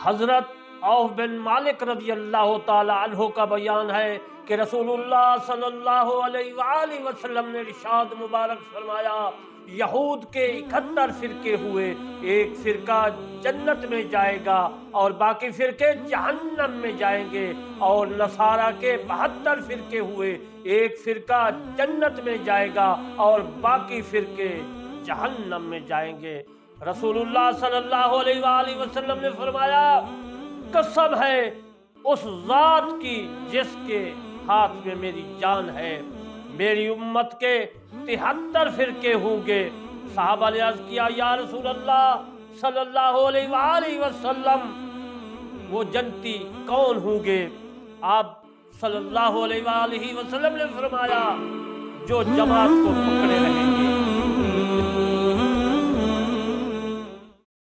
हजरत of बिन मालिक रज़ी अल्लाह ताला अन्हु का बयान है कि रसूलुल्लाह सल्लल्लाहु अलैहि वसल्लम ने इरशाद मुबारक फरमाया, यहूद के 71 फिरके हुए, एक फिरका जन्नत में जाएगा और बाकी फिरके जहन्नम में जाएंगे, और नसारा के 72 फिरके हुए, एक फिरका जन्नत में जाएगा और बाकी फिरके जहन्नम में जाएंगे। रसूलुल्लाह सल्लल्लाहु अलैहि वसल्लम ने फरमाया, कसम है उस जात की जिसके हाथ में मेरी जान है, मेरी उम्मत के 73 फिरके होंगे। साहबा ने अर्ज किया, या रसूल अल्लाह सल्लल्लाहु अलैहि वसल्लम, वो जन्नती कौन होंगे? आप सल्लल्लाहु अलैहि वसल्लम ने फरमाया, जो जमात को पकड़े रहेंगे,